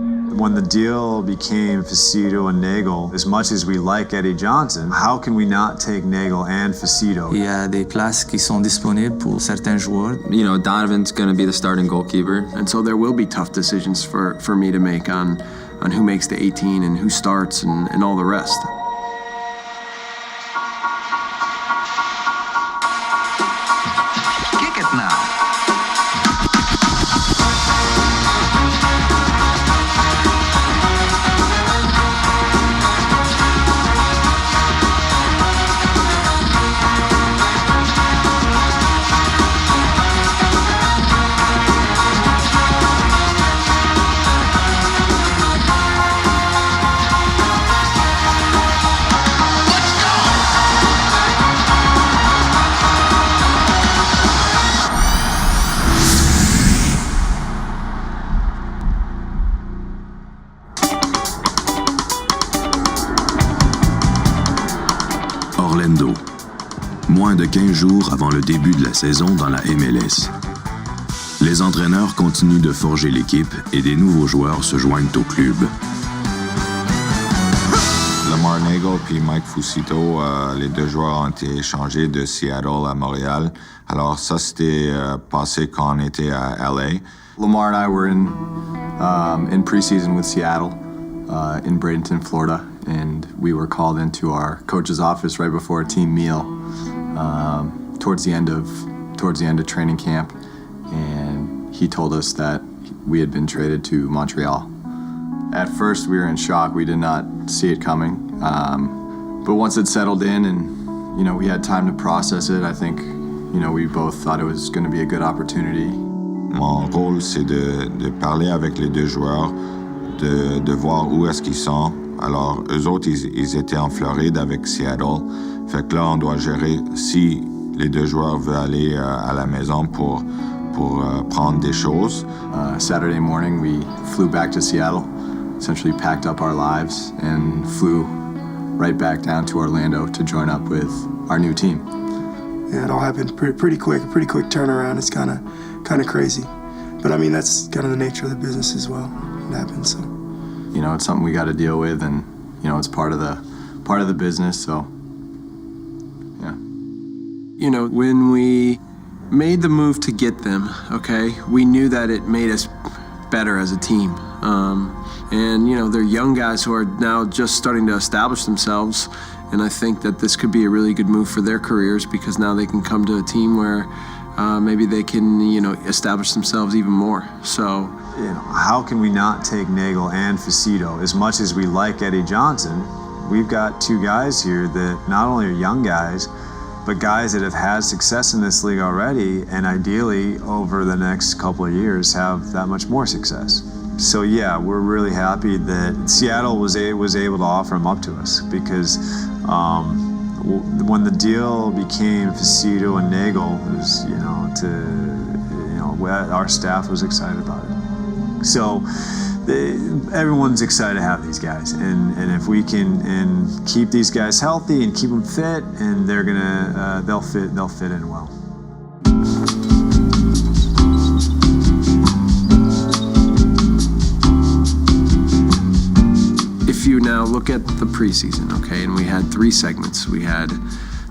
When the deal became Facito and Nagel, as much as we like Eddie Johnson, how can we not take Nagel and Facito? Il y a des places qui sont disponibles pour certains joueurs. You know, Donovan's going to be the starting goalkeeper. And so there will be tough decisions for me to make on who makes the 18 and who starts and all the rest. Kick it now. Orlando. Moins de 15 jours avant le début de la saison dans la MLS. Les entraîneurs continuent de forger l'équipe et des nouveaux joueurs se joignent au club. Lamar Nagel puis Mike Fusito, les deux joueurs ont été échangés de Seattle à Montréal. Alors ça, c'était passé quand on était à LA. Lamar and I were in preseason with Seattle in Bradenton, Florida, and we were called into our coach's office right before a team meal towards the end of training camp, and he told us that we had been traded to Montreal. At first, we were in shock. We did not see it coming, but once it settled in, and we had time to process it, I think we both thought it was going to be a good opportunity. Mon rôle, c'est de parler avec les deux joueurs, de voir où est-ce qu'ils sont. Alors, eux autres, ils étaient en Floride avec Seattle. Fait que là, on doit gérer si les deux joueurs veulent aller à la maison pour prendre des choses. Saturday morning, we flew back to Seattle, essentially packed up our lives, and flew right back down to Orlando to join up with our new team. Yeah, it all happened pretty quick, a pretty quick turnaround. It's kind of crazy. But I mean, that's kind of the nature of the business as well. It happens, so. It's something we got to deal with, and it's part of the business. So, yeah. When we made the move to get them, okay, we knew that it made us better as a team. And they're young guys who are now just starting to establish themselves, and I think that this could be a really good move for their careers because now they can come to a team where maybe they can, establish themselves even more. So. How can we not take Nagel and Facito? As much as we like Eddie Johnson, we've got two guys here that not only are young guys, but guys that have had success in this league already, and ideally over the next couple of years have that much more success. So yeah, we're really happy that Seattle was able to offer him up to us because when the deal became Facito and Nagel, it was our staff was excited about it. So everyone's excited to have these guys, and if we can keep these guys healthy and keep them fit, and they'll fit in well. If you now look at the preseason, okay, and we had 3 segments. We had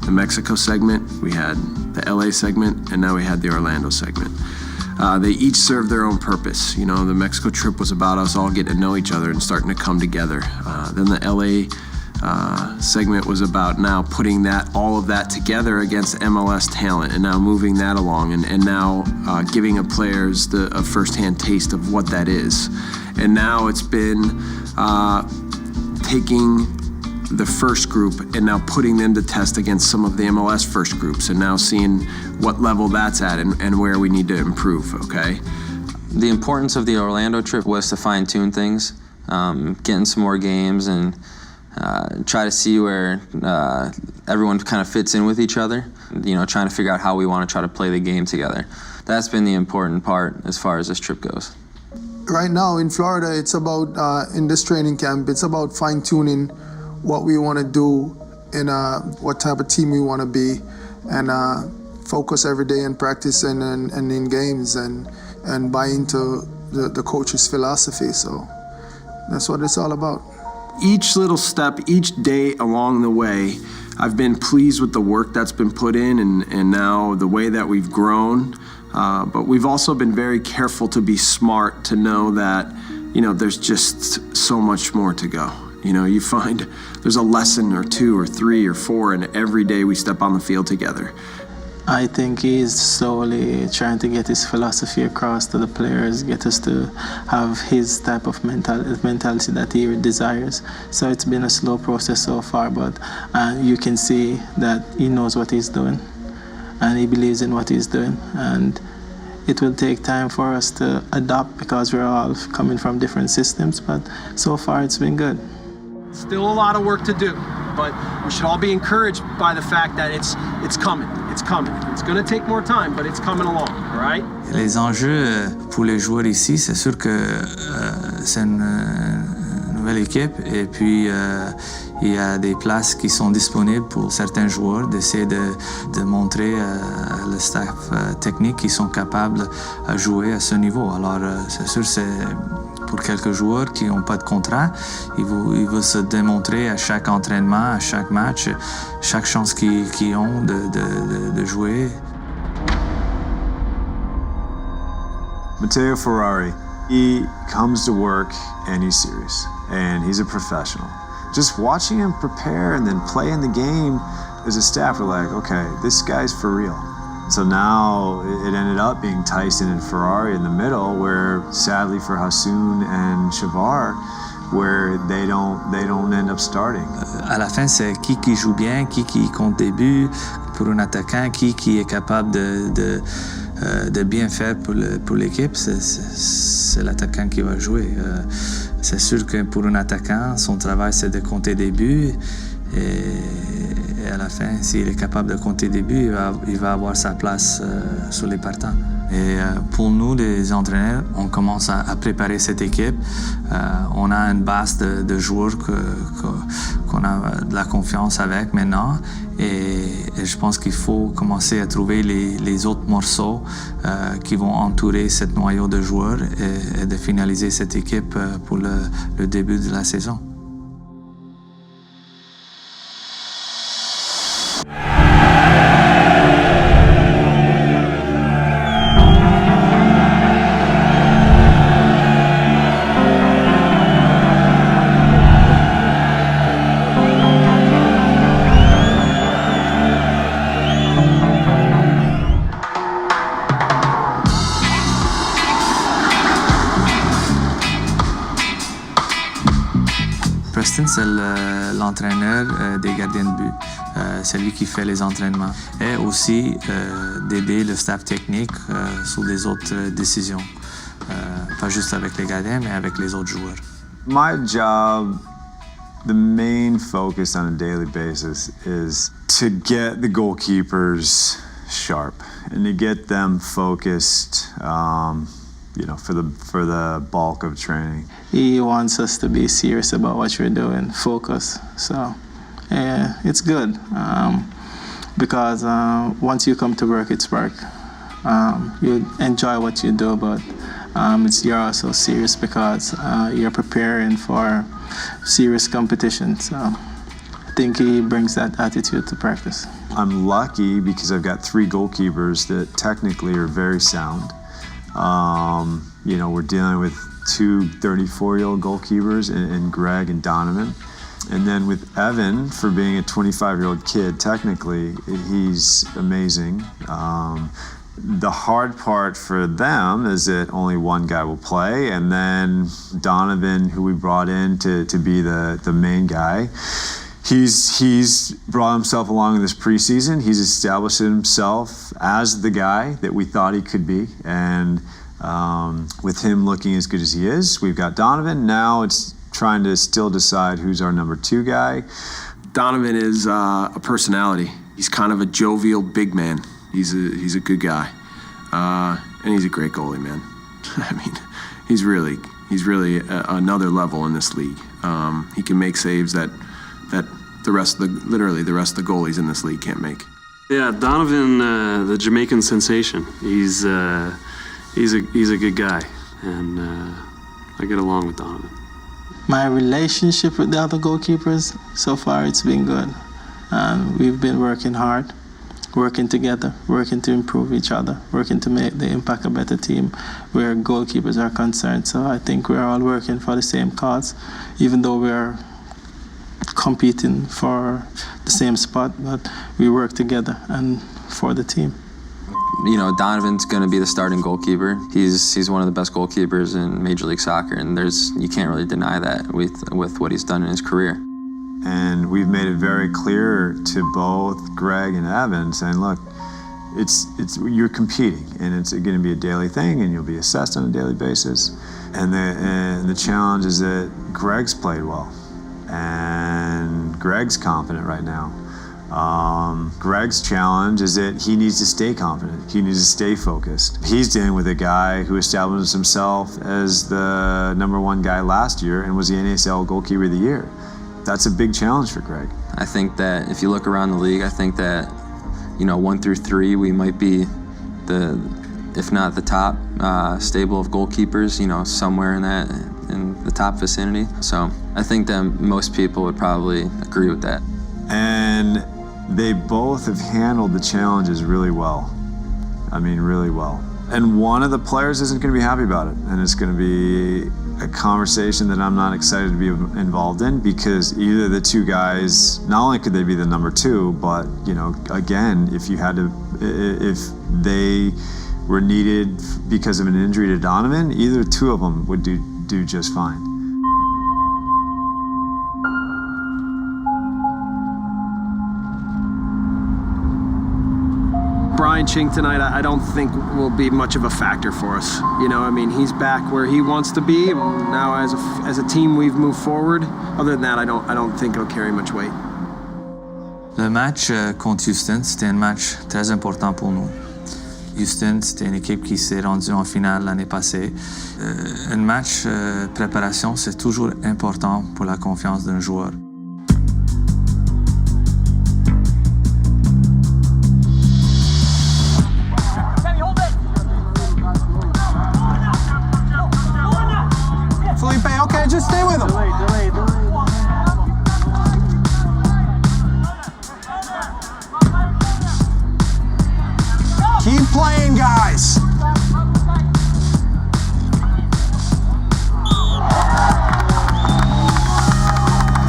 the Mexico segment, we had the LA segment, and now we had the Orlando segment. They each serve their own purpose. The Mexico trip was about us all getting to know each other and starting to come together. Then the LA segment was about now putting all of that together against MLS talent and now moving that along and now giving players a firsthand taste of what that is. And now it's been taking the first group and now putting them to test against some of the MLS first groups and now seeing what level that's at and where we need to improve, okay? The importance of the Orlando trip was to fine-tune things, get in some more games and try to see where everyone kind of fits in with each other, trying to figure out how we want to try to play the game together. That's been the important part as far as this trip goes. Right now in Florida, it's about, in this training camp, it's about fine-tuning what we want to do and what type of team we want to be, and focus every day in practice and in games and buy into the coach's philosophy. So That's what it's all about. Each little step, each day along the way, I've been pleased with the work that's been put in and now the way that we've grown. But we've also been very careful to be smart to know that, there's just so much more to go. You find there's a lesson or two or three or four in every day we step on the field together. I think he's slowly trying to get his philosophy across to the players, get us to have his type of mentality that he desires. So it's been a slow process so far, but you can see that he knows what he's doing and he believes in what he's doing. And it will take time for us to adapt because we're all coming from different systems, but so far it's been good. Still a lot of work to do, but we should all be encouraged by the fact that it's coming. It's coming. It's going to take more time, but it's coming along, all right? Les enjeux pour les joueurs ici, c'est sûr que c'est une nouvelle équipe et puis il y a des places qui sont disponibles pour certains joueurs d'essayer de montrer le staff technique qu'ils sont capables de jouer à ce niveau. Alors c'est sûr c'est pour quelques joueurs qui n'ont pas de contrat, ils vont se démontrer à chaque entraînement, à chaque match, chaque chance qu'ils ont de jouer. Matteo Ferrari, he comes to work and he's serious, and he's a professional. Just watching him prepare and then play in the game, as a staff, we're like, okay, this guy's for real. So now it ended up being Tyson and Ferrari in the middle, where sadly for Hassoun and Shavar, where they don't end up starting. À la fin, c'est qui joue bien, qui compte des buts pour un attaquant, qui est capable de bien faire pour l'équipe, c'est l'attaquant qui va jouer. C'est sûr que pour un attaquant, son travail c'est de compter des buts et à la fin, s'il est capable de compter des buts, il va avoir sa place sur les partants. Et pour nous, les entraîneurs, on commence à préparer cette équipe. On a une base de joueurs qu'on a de la confiance avec maintenant. Et je pense qu'il faut commencer à trouver les autres morceaux qui vont entourer ce noyau de joueurs et de finaliser cette équipe pour le début de la saison. Preston, c'est l'entraîneur des gardiens de but. C'est lui qui fait les entraînements. Et aussi d'aider le staff technique sur des autres décisions. Pas juste avec les gardiens, mais avec les autres joueurs. My job, the main focus on a daily basis is to get the goalkeepers sharp and to get them focused, for the bulk of training. He wants us to be serious about what we're doing, focus. So, yeah, it's good because once you come to work, it's work. You enjoy what you do, but you're also serious because you're preparing for serious competition. So, I think he brings that attitude to practice. I'm lucky because I've got 3 goalkeepers that technically are very sound. We're dealing with 2 34-year-old goalkeepers in Greg and Donovan. And then with Evan, for being a 25-year-old kid, technically, he's amazing. The hard part for them is that only one guy will play, and then Donovan, who we brought in to be the main guy, he's brought himself along in this preseason. He's established himself as the guy that we thought he could be, and with him looking as good as he is, we've got Donovan. Now it's trying to still decide who's our number 2 guy. Donovan is a personality. He's kind of a jovial big man. He's a good guy, and he's a great goalie, man. I mean, he's really another level in this league. He can make saves that the rest of the goalies in this league can't make. Yeah, Donovan, the Jamaican sensation. He's a good guy, and I get along with Donovan. My relationship with the other goalkeepers, so far it's been good. We've been working hard, working together, working to improve each other, working to make the Impact a better team where goalkeepers are concerned. So I think we're all working for the same cause, even though we're competing for the same spot, but we work together and for the team. You know, Donovan's going to be the starting goalkeeper. He's one of the best goalkeepers in Major League Soccer, and you can't really deny that with what he's done in his career. And we've made it very clear to both Greg and Evan, saying, look, you're competing, and it's going to be a daily thing, and you'll be assessed on a daily basis. And the challenge is that Greg's played well, and Greg's confident right now. Greg's challenge is that he needs to stay confident. He needs to stay focused. He's dealing with a guy who established himself as the #1 guy last year and was the NASL Goalkeeper of the Year. That's a big challenge for Greg. I think that if you look around the league, I think that, 1 through 3, we might be if not the top stable of goalkeepers, somewhere in the top vicinity. So I think that most people would probably agree with that. And they both have handled the challenges really well. I mean, really well. And one of the players isn't going to be happy about it. And it's going to be a conversation that I'm not excited to be involved in, because either the two guys, not only could they be the #2, but, again, if they were needed because of an injury to Donovan, either two of them would do just fine. Brian Ching tonight, I don't think will be much of a factor for us. He's back where he wants to be. Now, as a team, we've moved forward. Other than that, I don't think it'll carry much weight. Le match contre Houston, c'était un match très important pour nous. Houston, c'était une équipe qui s'est rendue en finale l'année passée. Un match préparation, c'est toujours important pour la confiance d'un joueur. Okay, just stay with him. Keep playing, guys.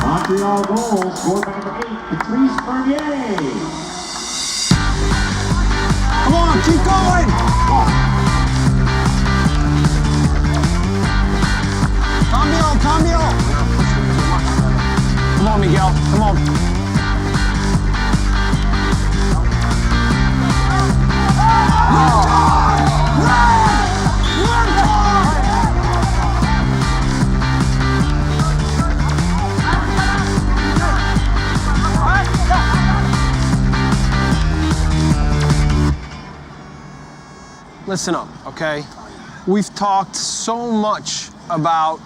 Montreal goal scored by number 8, Patrice Bernier. Come on, keep going. Cambio. Come on, Miguel. Come on. Listen up, okay? We've talked so much about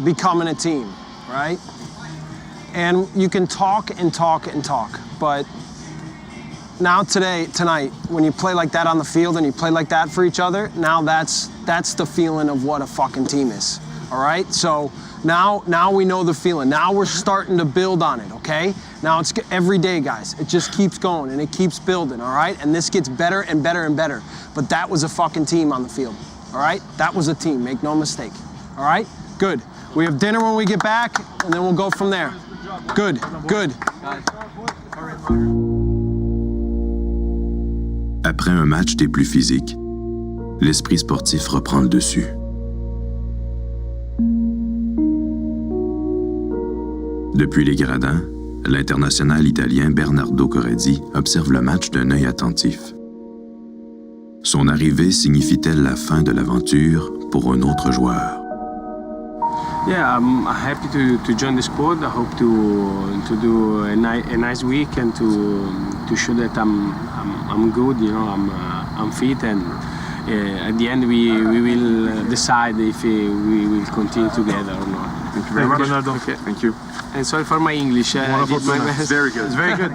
becoming a team, right? And you can talk, but now tonight, when you play like that on the field and you play like that for each other, now that's the feeling of what a fucking team is, all right? So now we know the feeling. Now we're starting to build on it, okay? Now it's every day, guys. It just keeps going and it keeps building, all right? And this gets better and better and better. But that was a fucking team on the field, all right? That was a team, make no mistake, all right? Good. We have dinner when we get back, and then we'll go from there. Good. Après un match des plus physiques, l'esprit sportif reprend le dessus. Depuis les gradins, l'international italien Bernardo Corradi observe le match d'un œil attentif. Son arrivée signifie-t-elle la fin de l'aventure pour un autre joueur? Yeah, I'm happy to join the squad. I hope to do a nice week and to show that I'm good. I'm fit, and at the end we will decide if we will continue together or not. Thank you very much, Bernardo. Okay. Thank you. And sorry for my English. I did my best. Very good. It's very good.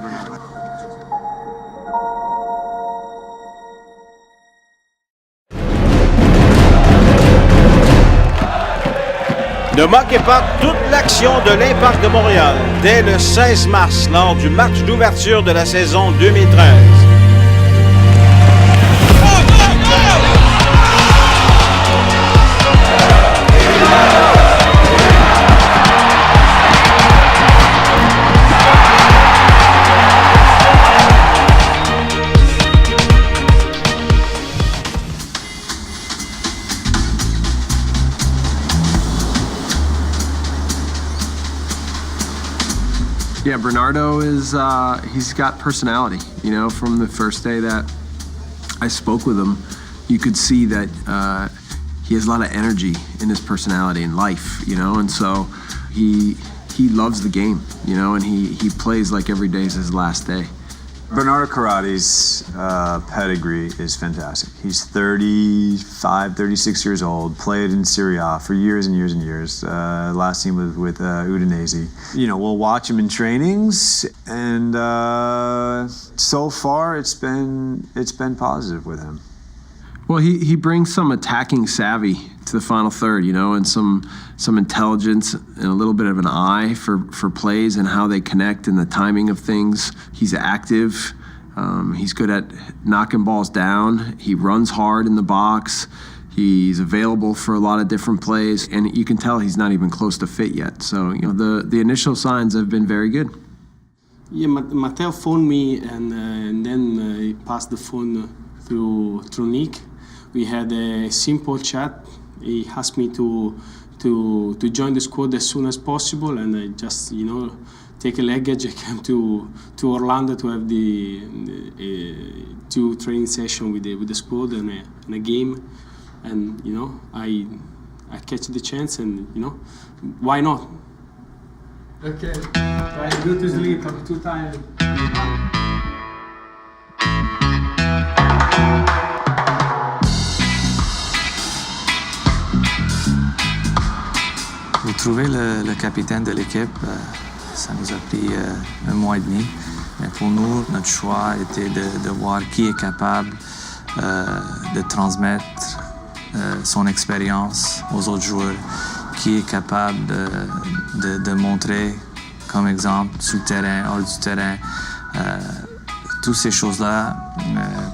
Ne manquez pas toute l'action de l'Impact de Montréal dès le 16 mars lors du match d'ouverture de la saison 2013. Yeah, Bernardo is, he's got personality. You know, from the first day that I spoke with him, you could see that he has a lot of energy in his personality and life, you know, and so he loves the game, you know, and he plays like every day is his last day. Bernardo Corradi's pedigree is fantastic. He's 35, 36 years old, played in Serie A for years and years and years. Last team was with Udinese. You know, we'll watch him in trainings, and so far it's been positive with him. Well, he brings some attacking savvy to the final third, you know, and some intelligence and a little bit of an eye for plays and how they connect and the timing of things. He's active. He's good at knocking balls down. He runs hard in the box. He's available for a lot of different plays, and you can tell he's not even close to fit yet. So, you know, the initial signs have been very good. Yeah, Matteo phoned me, and then he passed the phone through Nick. We had a simple chat. He asked me to join the squad as soon as possible, and I just, you know, take a luggage. I came to Orlando to have the 2 training sessions with the squad and a game, and you know, I catch the chance, and you know, why not? Okay, I go to sleep. I'm too tired. Pour trouver le capitaine de l'équipe, ça nous a pris 1 mois et demi. Mais pour nous, notre choix était de voir qui est capable de transmettre son expérience aux autres joueurs, qui est capable de montrer comme exemple sur le terrain, hors du terrain. Toutes ces choses-là,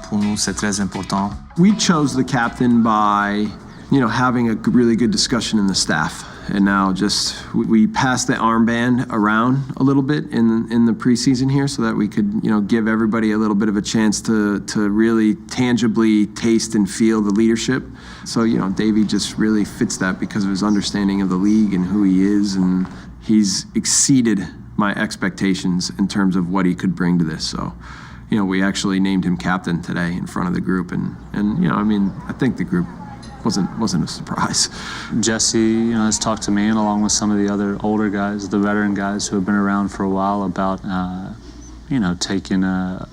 pour nous, c'est très important. We chose the captain by, you know, having a really good discussion in the staff. And now just we passed the armband around a little bit in the preseason here so that we could, you know, give everybody a little bit of a chance to really tangibly taste and feel the leadership. So, you know, Davey just really fits that because of his understanding of the league and who he is, and he's exceeded my expectations in terms of what he could bring to this. So, you know, we actually named him captain today in front of the group, and you know, I mean, I think the group wasn't a surprise. Jesse, you know, has talked to me, and along with some of the other older guys, the veteran guys who have been around for a while, about you know, taking a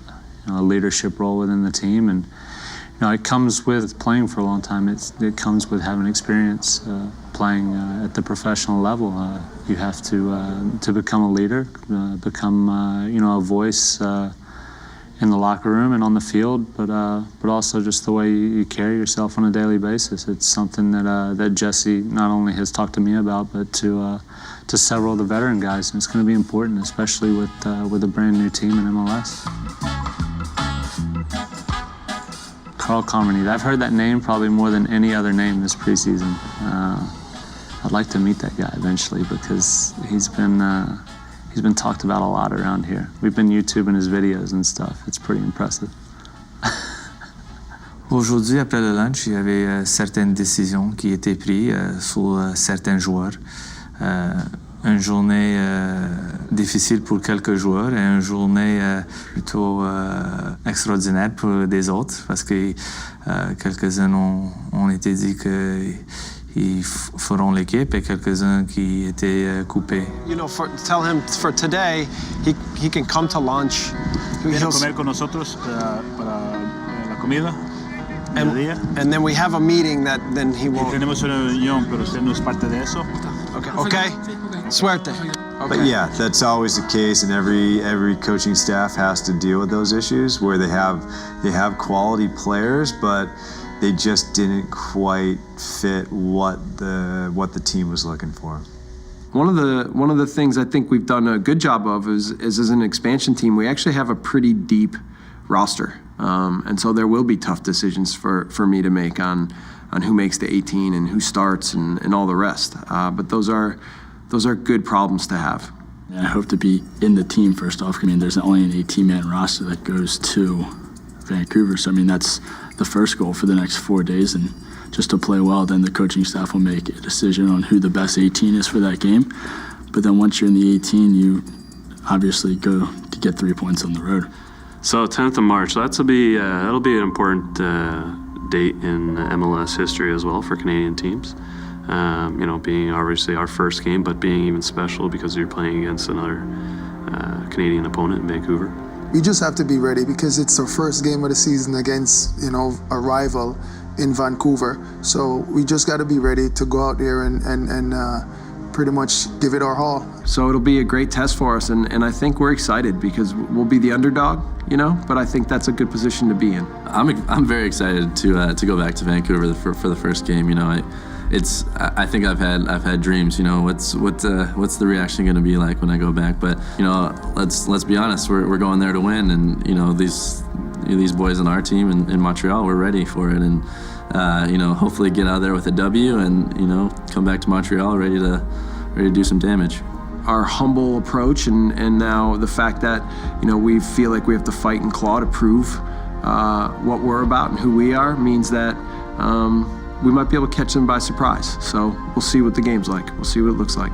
leadership role within the team. And you know, it comes with playing for a long time. It comes with having experience playing at the professional level. You have to become a leader, become you know, a voice in the locker room and on the field, but also just the way you carry yourself on a daily basis. It's something that Jesse not only has talked to me about, but to several of the veteran guys, and it's going to be important, especially with a brand new team in MLS. Carl Carmody, I've heard that name probably more than any other name this preseason. I'd like to meet that guy eventually because he's been talked about a lot around here. We've been YouTubing his videos and stuff. It's pretty impressive. Aujourd'hui, après le lunch, il y avait certaines décisions qui étaient prises sur certains joueurs. Une journée difficile pour quelques joueurs et une journée plutôt extraordinaire pour des autres, parce que quelques-uns ont été dit qu'ils feront l'équipe et quelques-uns qui étaient coupés. You know, tell him for today, he can come to lunch. Viene a comer con nosotros para la comida. And then we have a meeting that then he won't. Tenemos una reunión, pero usted no es parte de eso. Okay. Suerte. Okay. But yeah, that's always the case, and every coaching staff has to deal with those issues where they have quality players, but they just didn't quite fit what the team was looking for. One of the things I think we've done a good job of is as an expansion team, we actually have a pretty deep roster. And so there will be tough decisions for me to make on who makes the 18 and who starts and all the rest. But those are good problems to have. I hope to be in the team first off. I mean, there's only an 18-man roster that goes to Vancouver. So, I mean, that's the first goal for the next 4 days. And just to play well, then the coaching staff will make a decision on who the best 18 is for that game. But then once you're in the 18, you obviously go to get 3 points on the road. So 10th of March, that'll be an important date in MLS history as well for Canadian teams. Being obviously our first game, but being even special because you're playing against another Canadian opponent in Vancouver. We just have to be ready because it's our first game of the season against, a rival in Vancouver. So we just got to be ready to go out there and pretty much give it our all. So it'll be a great test for us, and I think we're excited because we'll be the underdog, but I think that's a good position to be in. I'm very excited to go back to Vancouver for the first game. I think I've had dreams. What's the reaction going to be like when I go back? But let's be honest. We're going there to win, and these boys on our team in Montreal, we're ready for it, and hopefully get out of there with a W, and come back to Montreal ready to do some damage. Our humble approach, and now the fact that we feel like we have to fight and claw to prove what we're about and who we are means that. We might be able to catch them by surprise. So we'll see what the game's like. We'll see what it looks like.